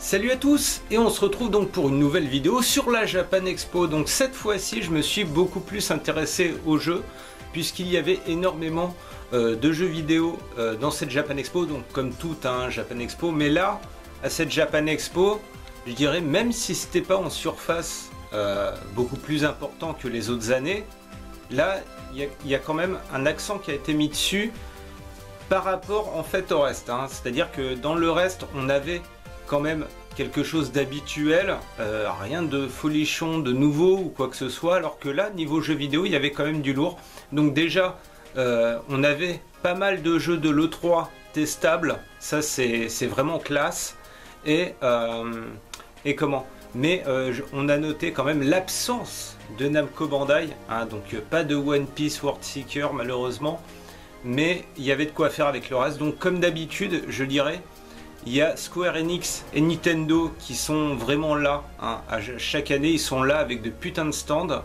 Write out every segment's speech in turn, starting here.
Salut à tous, et on se retrouve donc pour une nouvelle vidéo sur la Japan Expo. Donc cette fois-ci je me suis beaucoup plus intéressé aux jeux, puisqu'il y avait énormément de jeux vidéo dans cette Japan Expo, donc comme tout un Japan Expo. Mais là, à cette Japan Expo, je dirais, même si c'était pas en surface beaucoup plus important que les autres années, là il y a quand même un accent qui a été mis dessus par rapport en fait au reste, hein. C'est-à-dire que dans le reste on avait quand même quelque chose d'habituel, rien de folichon, de nouveau ou quoi que ce soit, alors que là, niveau jeux vidéo, il y avait quand même du lourd. Donc déjà, on avait pas mal de jeux de l'E3 testables, ça c'est vraiment classe. Et comment? Mais on a noté quand même l'absence de Namco Bandai, hein, donc pas de One Piece World Seeker malheureusement, mais il y avait de quoi faire avec le reste. Donc comme d'habitude, je dirais, il y a Square Enix et Nintendo qui sont vraiment là, hein. Chaque année ils sont là avec de putains de stands.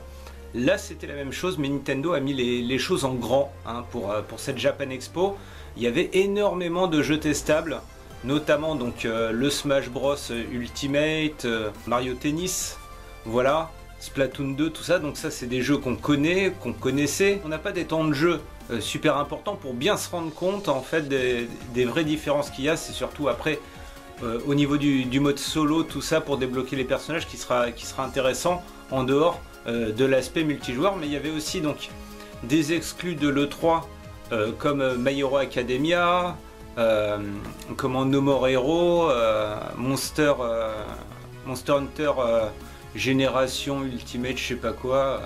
Là c'était la même chose, mais Nintendo a mis les choses en grand, hein, pour cette Japan Expo. Il y avait énormément de jeux testables, notamment donc le Smash Bros Ultimate, Mario Tennis, voilà, Splatoon 2, tout ça. Donc ça c'est des jeux qu'on connaît, qu'on connaissait. On n'a pas des temps de jeu super important pour bien se rendre compte en fait des vraies différences qu'il y a. C'est surtout après au niveau du mode solo, tout ça pour débloquer les personnages qui sera intéressant en dehors de l'aspect multijoueur. Mais il y avait aussi donc des exclus de l'E3 comme My Hero Academia, comment No More Hero, Monster Hunter Génération Ultimate, je sais pas quoi,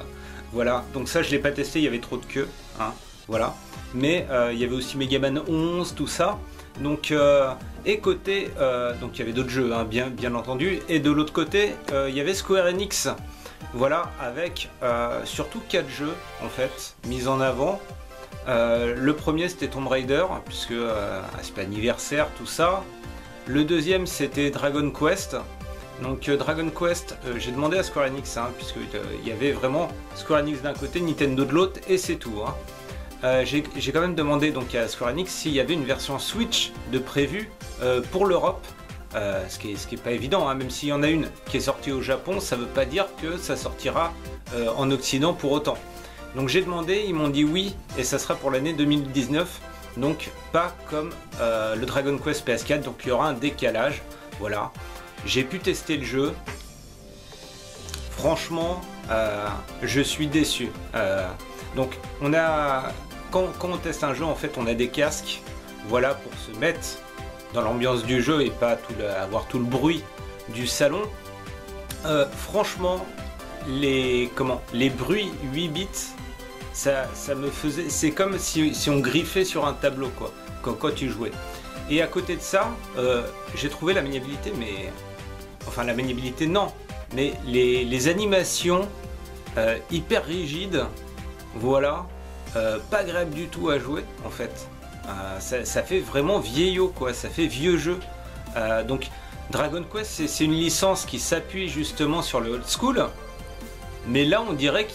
voilà. Donc ça je l'ai pas testé, il y avait trop de queue, hein. Voilà, mais il y avait aussi Mega Man 11, tout ça. Donc et côté donc il y avait d'autres jeux, hein, bien entendu. Et de l'autre côté il y avait Square Enix, voilà, avec surtout 4 jeux en fait mis en avant. Le premier c'était Tomb Raider, puisque c'est pas anniversaire, tout ça. Le deuxième c'était Dragon Quest. Donc Dragon Quest, j'ai demandé à Square Enix, hein, puisque il y avait vraiment Square Enix d'un côté, Nintendo de l'autre, et c'est tout, hein. J'ai quand même demandé donc à Square Enix s'il y avait une version Switch de prévue pour l'Europe, ce qui est pas évident, hein. Même s'il y en a une qui est sortie au Japon, ça veut pas dire que ça sortira en Occident pour autant. Donc j'ai demandé, ils m'ont dit oui, et ça sera pour l'année 2019, donc pas comme le Dragon Quest PS4, donc il y aura un décalage, voilà. J'ai pu tester le jeu, franchement, je suis déçu. Donc on a, quand on teste un jeu, en fait, on a des casques, voilà, pour se mettre dans l'ambiance du jeu et pas avoir tout le bruit du salon. Franchement, les bruits 8 bits, ça me faisait, c'est comme si on griffait sur un tableau, quoi, quand tu jouais. Et à côté de ça, j'ai trouvé la maniabilité, mais enfin la maniabilité non, mais les animations hyper rigides, voilà, pas agréable du tout à jouer en fait. Ça fait vraiment vieillot, quoi, ça fait vieux jeu. Donc Dragon Quest, c'est une licence qui s'appuie justement sur le old school, mais là on dirait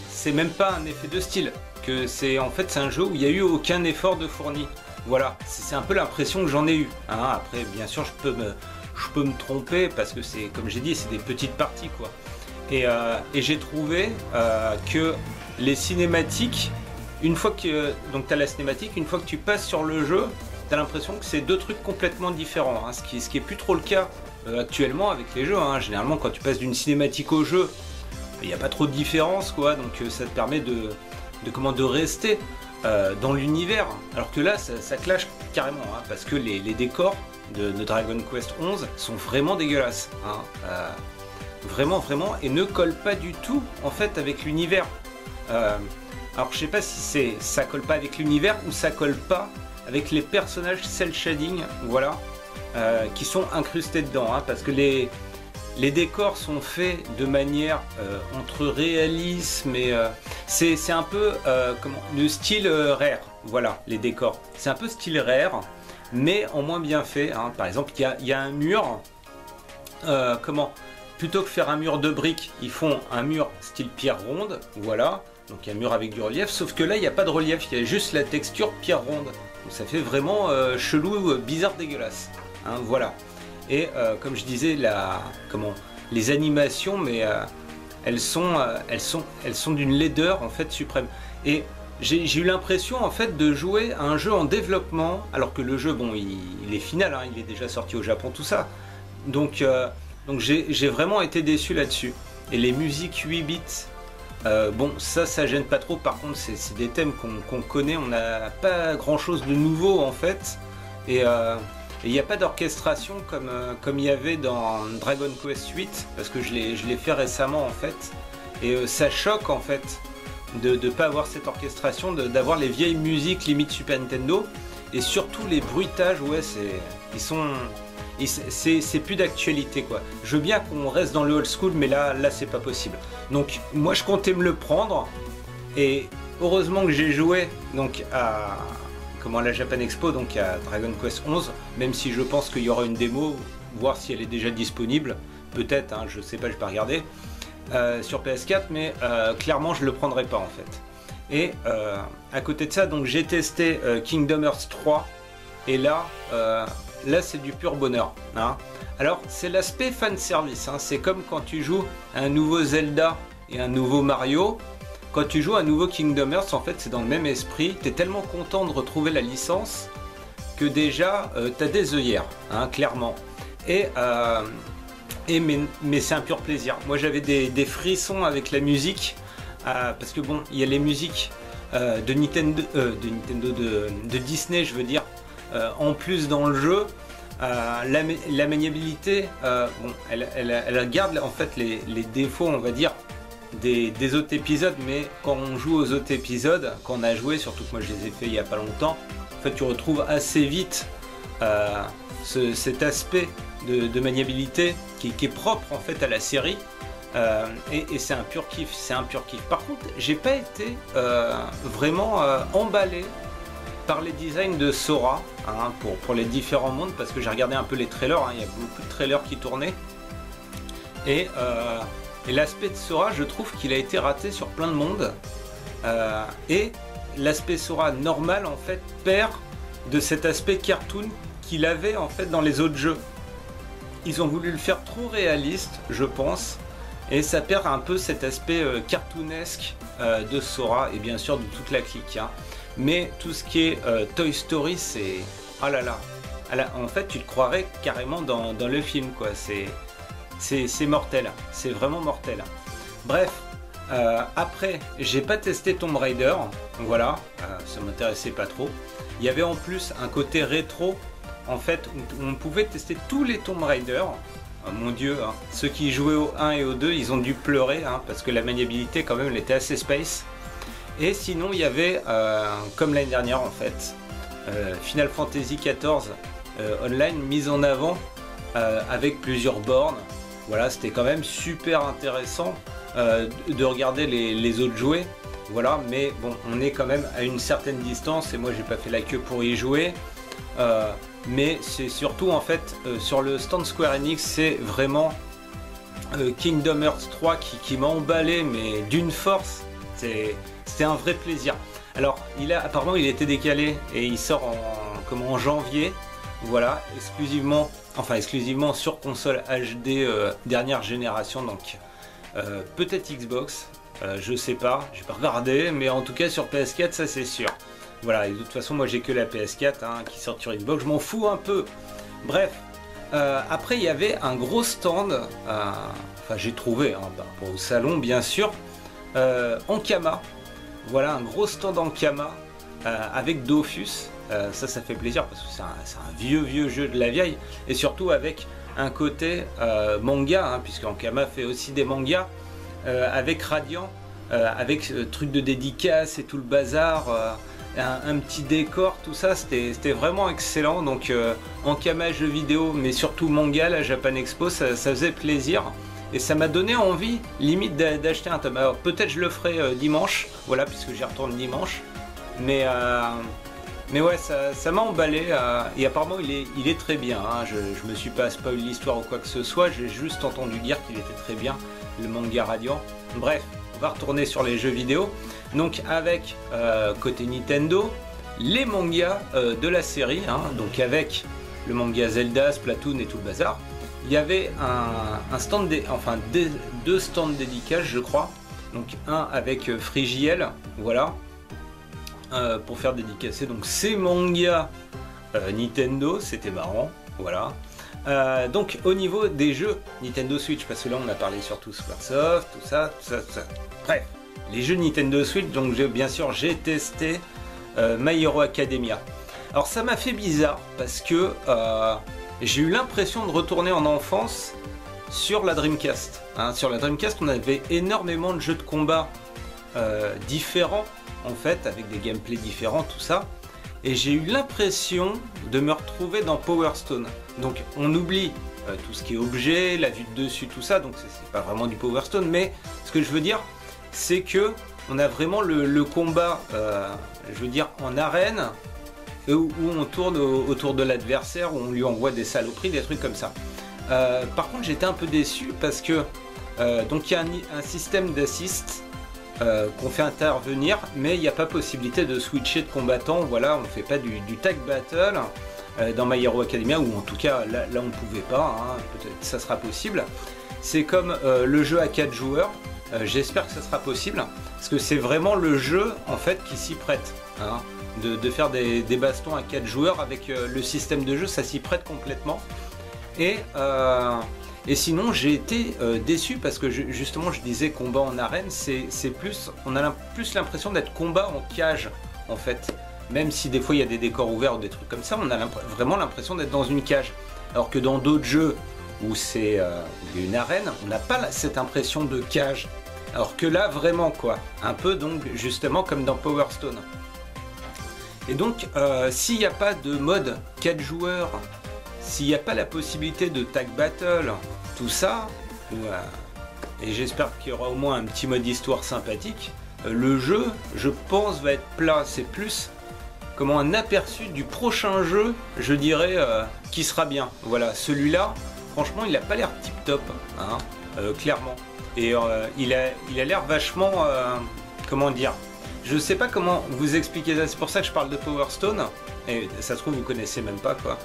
c'est même pas un effet de style, que c'est en fait c'est un jeu où il n'y a eu aucun effort de fourni. Voilà, c'est un peu l'impression que j'en ai eu. Hein. Après, bien sûr, je peux me tromper parce que c'est, comme j'ai dit, c'est des petites parties, quoi. Et j'ai trouvé que les cinématiques, une fois que donc t'as la cinématique, une fois que tu passes sur le jeu, t'as l'impression que c'est deux trucs complètement différents. Hein. Ce qui est plus trop le cas actuellement avec les jeux. Hein. Généralement, quand tu passes d'une cinématique au jeu, il n'y a pas trop de différence, quoi. Donc ça te permet de rester dans l'univers, alors que là ça clash carrément, hein, parce que les décors de Dragon Quest 11 sont vraiment dégueulasses, hein, vraiment, et ne collent pas du tout en fait avec l'univers. Alors je sais pas si ça colle pas avec l'univers ou ça colle pas avec les personnages cel shading, voilà, qui sont incrustés dedans, hein, parce que les décors sont faits de manière entre réalisme et c'est un peu le style Rare, voilà, les décors. C'est un peu style Rare, mais en moins bien fait. Hein. Par exemple, il y a un mur, plutôt que faire un mur de briques, ils font un mur style pierre ronde, voilà. Donc il y a un mur avec du relief, sauf que là il n'y a pas de relief, il y a juste la texture pierre ronde. Donc ça fait vraiment chelou, bizarre, dégueulasse. Hein, voilà. Et comme je disais, les animations, mais elles sont d'une laideur en fait suprême. Et j'ai eu l'impression en fait de jouer à un jeu en développement, alors que le jeu, bon, il est final, hein, il est déjà sorti au Japon, tout ça. Donc j'ai vraiment été déçu là-dessus. Et les musiques 8 bits, bon, ça gêne pas trop. Par contre, c'est des thèmes qu'on connaît, on n'a pas grand-chose de nouveau en fait. Et il n'y a pas d'orchestration comme il y avait dans Dragon Quest 8, parce que je l'ai fait récemment en fait, et ça choque en fait de ne pas avoir cette orchestration, d'avoir les vieilles musiques limite Super Nintendo, et surtout les bruitages, ouais, c'est plus d'actualité, quoi. Je veux bien qu'on reste dans le old school, mais là c'est pas possible. Donc moi je comptais me le prendre, et heureusement que j'ai joué donc à la Japan Expo, donc à Dragon Quest 11, même si je pense qu'il y aura une démo, voir si elle est déjà disponible, peut-être, hein, je sais pas, je vais pas regarder, sur PS4, mais clairement je le prendrai pas en fait. Et à côté de ça, donc j'ai testé Kingdom Hearts 3, et là c'est du pur bonheur, hein. Alors c'est l'aspect fanservice, hein, c'est comme quand tu joues à un nouveau Zelda et un nouveau Mario. Quand tu joues à un nouveau Kingdom Hearts, en fait, c'est dans le même esprit. Tu es tellement content de retrouver la licence que déjà, tu as des œillères, hein, clairement. Mais c'est un pur plaisir. Moi, j'avais des frissons avec la musique, parce que bon, il y a les musiques de Disney, je veux dire, en plus dans le jeu. La maniabilité, bon, elle garde en fait les défauts, on va dire, des autres épisodes, mais quand on joue aux autres épisodes, quand on a joué, surtout que moi je les ai fait il y a pas longtemps, en fait tu retrouves assez vite cet aspect de maniabilité qui est propre en fait à la série, et c'est un pur kiff, Par contre, j'ai pas été vraiment emballé par les designs de Sora, hein, pour les différents mondes, parce que j'ai regardé un peu les trailers, hein, il y a beaucoup de trailers qui tournaient, et l'aspect de Sora, je trouve qu'il a été raté sur plein de mondes. Et l'aspect Sora normal, en fait, perd de cet aspect cartoon qu'il avait, en fait, dans les autres jeux. Ils ont voulu le faire trop réaliste, je pense. Et ça perd un peu cet aspect cartoonesque de Sora, et bien sûr de toute la clique. Hein. Mais tout ce qui est Toy Story, c'est... Ah là là. En fait, tu te croirais carrément dans le film, quoi. c'est mortel, c'est vraiment mortel. Bref, après, j'ai pas testé Tomb Raider, voilà, ça m'intéressait pas trop. Il y avait en plus un côté rétro, en fait, où on pouvait tester tous les Tomb Raider. Oh, mon dieu, hein. Ceux qui jouaient au 1 et au 2, ils ont dû pleurer, hein, parce que la maniabilité quand même, elle était assez space. Et sinon, il y avait, comme l'année dernière en fait, Final Fantasy XIV Online mise en avant avec plusieurs bornes. Voilà, c'était quand même super intéressant de regarder les autres jouer. Voilà, mais bon, on est quand même à une certaine distance et moi j'ai pas fait la queue pour y jouer. Mais c'est surtout en fait sur le stand Square Enix, c'est vraiment Kingdom Hearts 3 qui m'a emballé, mais d'une force. C'était un vrai plaisir. Alors, apparemment il a été décalé et il sort en janvier. Voilà, exclusivement sur console HD dernière génération, donc peut-être Xbox, je sais pas, j'ai pas regardé, mais en tout cas sur PS4 ça c'est sûr. Voilà, et de toute façon moi j'ai que la PS4 hein, qui sort sur Xbox, je m'en fous un peu. Bref, après il y avait un gros stand, enfin j'ai trouvé hein, par rapport au salon bien sûr, Ankama. Voilà, un gros stand Ankama avec Dofus. Ça fait plaisir parce que c'est un vieux jeu de la vieille, et surtout avec un côté manga, hein, puisque Ankama fait aussi des mangas, avec Radiant, avec truc de dédicace et tout le bazar, un petit décor, tout ça, c'était vraiment excellent. Donc Ankama jeux vidéo, mais surtout manga, la Japan Expo, ça faisait plaisir. Et ça m'a donné envie, limite, d'acheter un tome. Alors peut-être je le ferai dimanche, voilà, puisque j'y retourne dimanche. Mais ouais, ça m'a emballé, et apparemment il est très bien. Hein. Je me suis pas spoilé l'histoire ou quoi que ce soit, j'ai juste entendu dire qu'il était très bien, le manga Radiant. Bref, on va retourner sur les jeux vidéo. Donc avec, côté Nintendo, les mangas de la série, hein, donc avec le manga Zelda, Splatoon et tout le bazar. Il y avait un stand, deux stands dédicaces je crois, donc un avec Frigiel, voilà, pour faire dédicacer donc ces mangas Nintendo, c'était marrant, voilà. Donc au niveau des jeux Nintendo Switch, parce que là on a parlé surtout Squaresoft, tout ça. Bref, les jeux Nintendo Switch, donc bien sûr j'ai testé My Hero Academia. Alors ça m'a fait bizarre parce que j'ai eu l'impression de retourner en enfance sur la Dreamcast. Hein, sur la Dreamcast, on avait énormément de jeux de combat différents, en fait, avec des gameplays différents, tout ça. Et j'ai eu l'impression de me retrouver dans Power Stone. Donc on oublie tout ce qui est objet, la vue de dessus, tout ça. Donc c'est pas vraiment du Power Stone, mais ce que je veux dire, c'est que on a vraiment le combat, je veux dire, en arène, où on tourne autour de l'adversaire, où on lui envoie des saloperies, des trucs comme ça. Par contre j'étais un peu déçu parce que donc il y a un système d'assist qu'on fait intervenir, mais il n'y a pas possibilité de switcher de combattant. Voilà, on ne fait pas du tag battle dans My Hero Academia, ou en tout cas là on ne pouvait pas, hein, peut-être ça sera possible. C'est comme le jeu à 4 joueurs, j'espère que ça sera possible, parce que c'est vraiment le jeu en fait qui s'y prête, hein. De faire des bastons à 4 joueurs avec le système de jeu, ça s'y prête complètement. Et sinon j'ai été déçu parce que justement je disais combat en arène, c'est plus, on a plus l'impression d'être combat en cage en fait. Même si des fois il y a des décors ouverts ou des trucs comme ça, on a vraiment l'impression d'être dans une cage. Alors que dans d'autres jeux où c'est une arène, on n'a pas cette impression de cage. Alors que là vraiment quoi, un peu donc justement comme dans Power Stone. Et donc, s'il n'y a pas de mode 4 joueurs, s'il n'y a pas la possibilité de tag battle, tout ça, et j'espère qu'il y aura au moins un petit mode histoire sympathique, le jeu, je pense, va être plat. C'est plus comme un aperçu du prochain jeu, je dirais, qui sera bien. Voilà, celui-là, franchement, il n'a pas l'air tip-top, hein, clairement. Et il a l'air vachement, comment dire, je sais pas comment vous expliquer ça, c'est pour ça que je parle de Power Stone, et ça se trouve vous connaissez même pas quoi.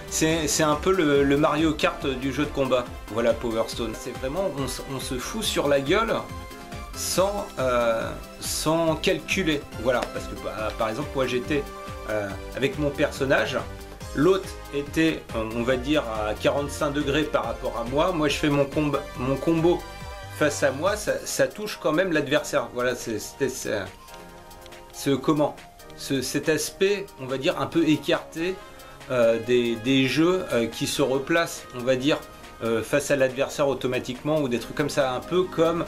C'est un peu le Mario Kart du jeu de combat, voilà Power Stone. C'est vraiment, on se fout sur la gueule sans calculer, voilà, parce que par exemple moi j'étais avec mon personnage, L'autre était, on va dire, à 45 degrés par rapport à moi. Moi, je fais mon combo face à moi, ça touche quand même l'adversaire. Voilà, c'était cet aspect, on va dire, un peu écarté des jeux qui se replacent, on va dire, face à l'adversaire automatiquement, ou des trucs comme ça, un peu comme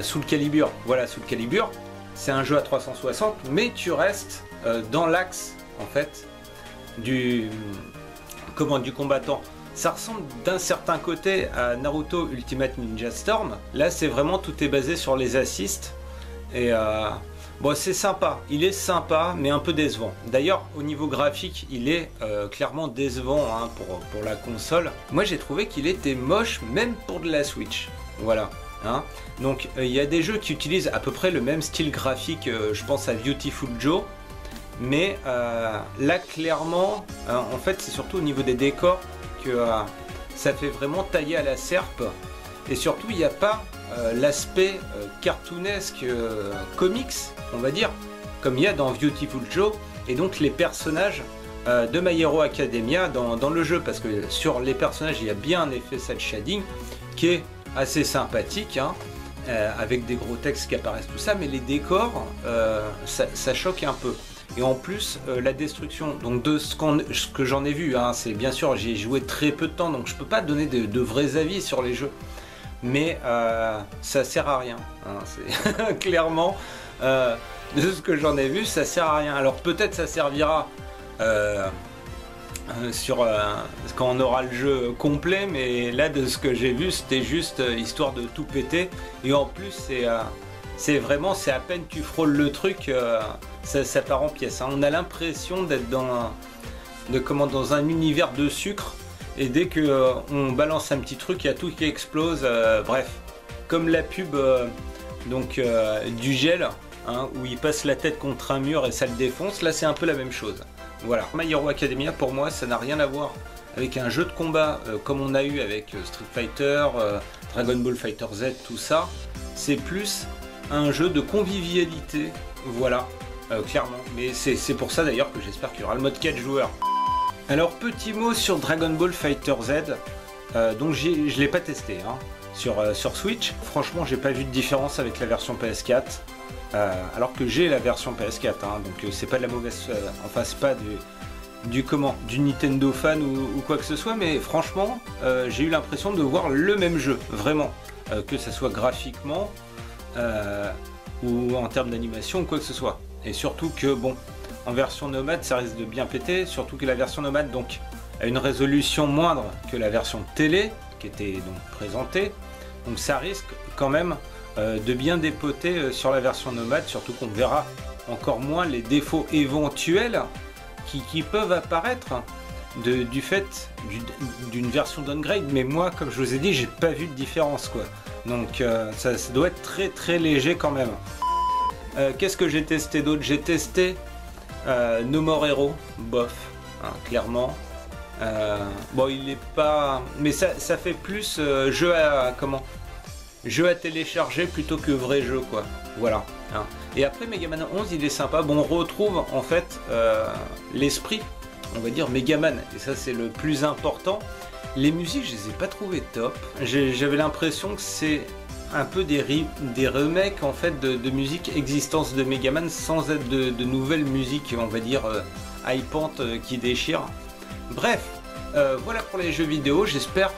Soul Calibur. Voilà, Soul Calibur, c'est un jeu à 360, mais tu restes dans l'axe, en fait, du combattant. Ça ressemble d'un certain côté à Naruto Ultimate Ninja Storm. Là, c'est vraiment, tout est basé sur les assists. Et bon, c'est sympa. Il est sympa, mais un peu décevant. D'ailleurs, au niveau graphique, il est clairement décevant hein, pour la console. Moi, j'ai trouvé qu'il était moche, même pour de la Switch. Voilà. Hein. Donc, il y a des jeux qui utilisent à peu près le même style graphique. Je pense à Beautiful Joe. Mais là, clairement, en fait, c'est surtout au niveau des décors que ça fait vraiment tailler à la serpe. Et surtout, il n'y a pas l'aspect cartoonesque, comics, on va dire, comme il y a dans Beautiful Joe. Et donc, les personnages de My Hero Academia dans le jeu. Parce que sur les personnages, il y a bien un effet cel shading qui est assez sympathique. Hein, avec des gros textes qui apparaissent, tout ça. Mais les décors, ça choque un peu. Et en plus, la destruction, donc de ce que j'en ai vu, hein, c'est bien sûr, j'ai joué très peu de temps, donc je peux pas donner de vrais avis sur les jeux. Mais ça sert à rien. Hein, clairement, de ce que j'en ai vu, ça sert à rien. Alors peut-être ça servira quand on aura le jeu complet, mais là, de ce que j'ai vu, c'était juste histoire de tout péter. Et en plus, c'est vraiment, c'est à peine tu frôles le truc, ça part en pièces. Hein. On a l'impression d'être dans un univers de sucre, et dès que on balance un petit truc, il y a tout qui explose. Bref, comme la pub du gel, hein, où il passe la tête contre un mur et ça le défonce. Là, c'est un peu la même chose. Voilà. My Hero Academia, pour moi, ça n'a rien à voir avec un jeu de combat comme on a eu avec Street Fighter, Dragon Ball Fighter Z, tout ça. C'est plus un jeu de convivialité, voilà, clairement. Mais c'est pour ça d'ailleurs que j'espère qu'il y aura le mode 4 joueurs. Alors, petit mot sur Dragon Ball Fighter Z. Donc je ne l'ai pas testé hein, sur Switch. Franchement, j'ai pas vu de différence avec la version PS4. Alors que j'ai la version PS4, hein, donc c'est pas de la mauvaise... enfin, c'est pas du Nintendo fan ou quoi que ce soit, mais franchement, j'ai eu l'impression de voir le même jeu, vraiment. Que ce soit graphiquement... ou en termes d'animation ou quoi que ce soit, et surtout que bon, en version nomade ça risque de bien péter, surtout que la version nomade donc a une résolution moindre que la version télé qui était donc présentée, donc ça risque quand même de bien dépoter sur la version nomade, surtout qu'on verra encore moins les défauts éventuels qui peuvent apparaître du fait d'une version downgrade. Mais moi, comme je vous ai dit, j'ai pas vu de différence quoi. Donc ça doit être très très léger quand même. Qu'est-ce que j'ai testé d'autre? J'ai testé No More Hero, bof, hein, clairement. Bon, il est pas... Mais ça fait plus jeu à télécharger plutôt que vrai jeu quoi. Voilà. Hein. Et après Megaman 11, il est sympa. Bon, on retrouve en fait l'esprit, on va dire, Megaman. Et ça, c'est le plus important. Les musiques, je les ai pas trouvées top. J'avais l'impression que c'est un peu des remakes en fait de musique existence de Megaman sans être de nouvelles musiques, on va dire, hypantes qui déchirent. Bref, voilà pour les jeux vidéo. J'espère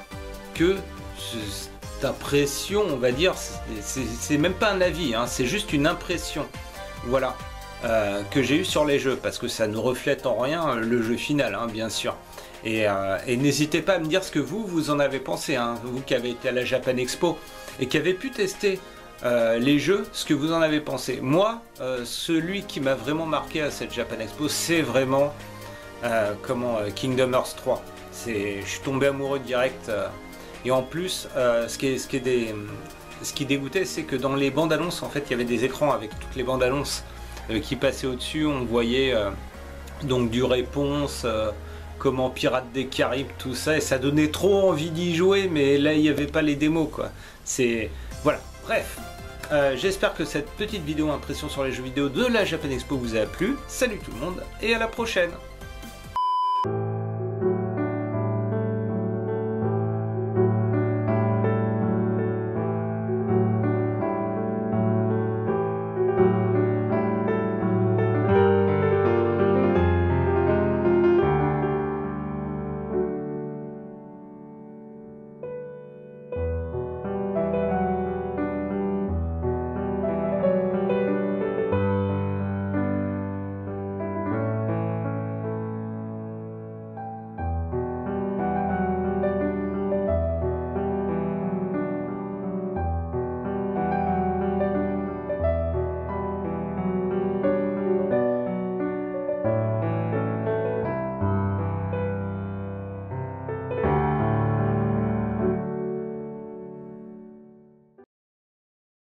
que cette impression, on va dire, c'est même pas un avis, hein, c'est juste une impression. Voilà. Que j'ai eu sur les jeux, parce que ça ne reflète en rien le jeu final, hein, bien sûr. Et n'hésitez pas à me dire ce que vous en avez pensé, hein, vous qui avez été à la Japan Expo et qui avez pu tester les jeux, ce que vous en avez pensé. Moi, celui qui m'a vraiment marqué à cette Japan Expo, c'est vraiment Kingdom Hearts 3. Je suis tombé amoureux direct. Et en plus, ce qui dégoûtait, c'est que dans les bandes annonces, en fait, il y avait des écrans avec toutes les bandes annonces qui passaient au-dessus. On voyait donc du réponse, comment Pirates des Caraïbes, tout ça, et ça donnait trop envie d'y jouer, mais là il n'y avait pas les démos quoi. Voilà, bref. J'espère que cette petite vidéo impression sur les jeux vidéo de la Japan Expo vous a plu. Salut tout le monde et à la prochaine.